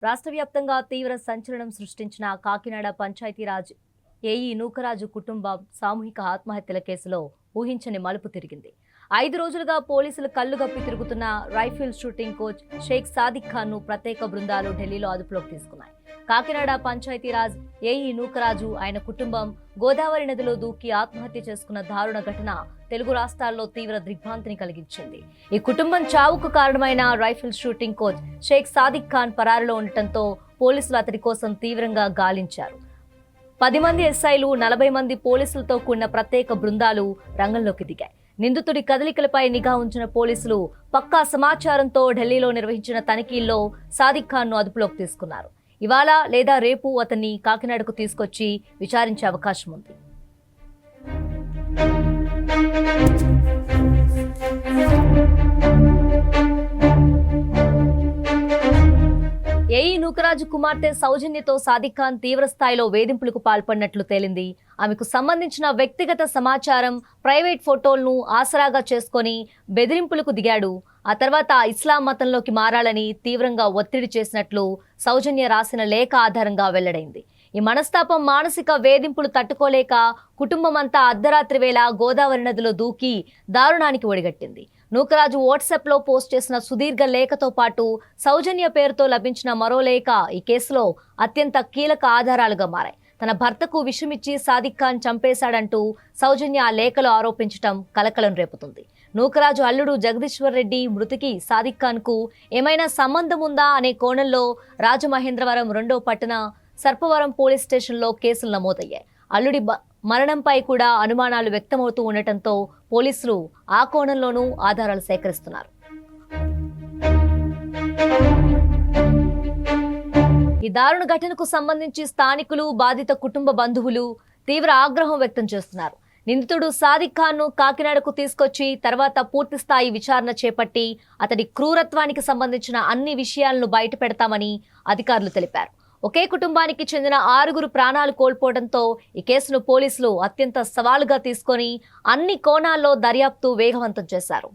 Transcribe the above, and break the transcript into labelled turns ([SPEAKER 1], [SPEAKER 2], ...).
[SPEAKER 1] రాష్ట్ర వ్యాప్తంగా తీవ్ర సంచలనం సృష్టించిన కాకినాడ పంచాయతీరాజ్ ఏఈ నూకరాజు కుటుంబం సామూహిక ఆత్మహత్యల కేసులో ఊహించని మలుపు తిరిగింది. 5 రోజులుగా పోలీసులు కళ్లుగప్పి తిరుగుతున్న rifle shooting coach Sheikh Sadiq Khan ను ప్రత్యేక బృందాలు ఢిల్లీలో అదుపులోకి తీసుకున్నాయి. కాకినాడ పంచాయతీరాజ్ ఏఈ నూకరాజు ఆయన కుటుంబం గోదావరి నదిలో దూకి ఆత్మహత్య చేసుకున్న దారుణ ఘటన తెలుగు రాష్ట్రాల్లో తీవ్ర దిగ్భ్రాంతిని కలిగించింది. ఈ కుటుంబం చావుకు కారణమైన rifle shooting coach Sheikh Sadiq Khan పరారులో ఉండటంతో పోలీసులు అతడి కోసం తీవ్రంగా గాలించారు. 10 మంది ఎస్ఐలు 40 మంది పోలీసులతో కూడిన ప్రత్యేక బృందాలు రంగంలోకి దిగాయి. నిందితుడి కదలికలపై నిఘా ఉంచిన పోలీసులు పక్కా సమాచారంతో ఢిల్లీలో నిర్వహించిన తనిఖీల్లో సాదిక్ ఖాన్ ను అదుపులోకి తీసుకున్నారు. ఇవాళ లేదా రేపు అతన్ని కాకినాడకు తీసుకొచ్చి విచారించే అవకాశం ఉంది. ఏఈ నూకరాజు కుమార్తె సౌజన్యతో సాదిక్ ఖాన్ తీవ్ర స్థాయిలో వేధింపులకు పాల్పడినట్లు తేలింది. ఆమెకు సంబంధించిన వ్యక్తిగత సమాచారం, ప్రైవేట్ ఫోటోలను ఆసరాగా చేసుకొని బెదిరింపులకు దిగాడు. ఆ తర్వాత ఇస్లాం మతంలోకి మారాలని తీవ్రంగా ఒత్తిడి చేసినట్లు సౌజన్య రాసిన లేఖ ఆధారంగా వెల్లడైంది. ఈ మనస్తాపం, మానసిక వేధింపులు తట్టుకోలేక కుటుంబం అంతా అర్ధరాత్రి వేళ గోదావరి నదిలో దూకి దారుణానికి ఒడిగట్టింది. నూకరాజు వాట్సాప్లో పోస్ట్ చేసిన సుదీర్ఘ లేఖతో పాటు సౌజన్య పేరుతో లభించిన మరో లేఖ ఈ కేసులో అత్యంత కీలక ఆధారాలుగా మారాయి. తన భర్తకు విషమిచ్చి సాదిక్ ఖాన్ చంపేశాడంటూ సౌజన్య ఆ లేఖలో ఆరోపించడం కలకలం రేపుతుంది. నూకరాజు అల్లుడు జగదీశ్వర్ రెడ్డి మృతికి సాదిక్ ఖాన్ కు ఏమైనా సంబంధం ఉందా అనే కోణంలో రాజమహేంద్రవరం 2వ పట్టణ సర్పవరం పోలీస్ స్టేషన్లో కేసులు నమోదయ్యాయి. అల్లుడి మరణంపై కూడా అనుమానాలు వ్యక్తమవుతూ ఉండటంతో పోలీసులు ఆ కోణంలోనూ ఆధారాలు సేకరిస్తున్నారు. ఈ దారుణ ఘటనకు సంబంధించి స్థానికులు, బాధిత కుటుంబ బంధువులు తీవ్ర ఆగ్రహం వ్యక్తం చేస్తున్నారు. నిందితుడు సాదిక్ ఖాన్ ను కాకినాడకు తీసుకొచ్చి తర్వాత పూర్తి స్థాయి విచారణ చేపట్టి అతడి క్రూరత్వానికి సంబంధించిన అన్ని విషయాలను బయట పెడతామని అధికారులు తెలిపారు. ఒకే కుటుంబానికి చెందిన 6 ప్రాణాలు కోల్పోవడంతో ఈ కేసును పోలీసులు అత్యంత సవాలుగా తీసుకొని అన్ని కోణాల్లో దర్యాప్తు వేగవంతం చేశారు.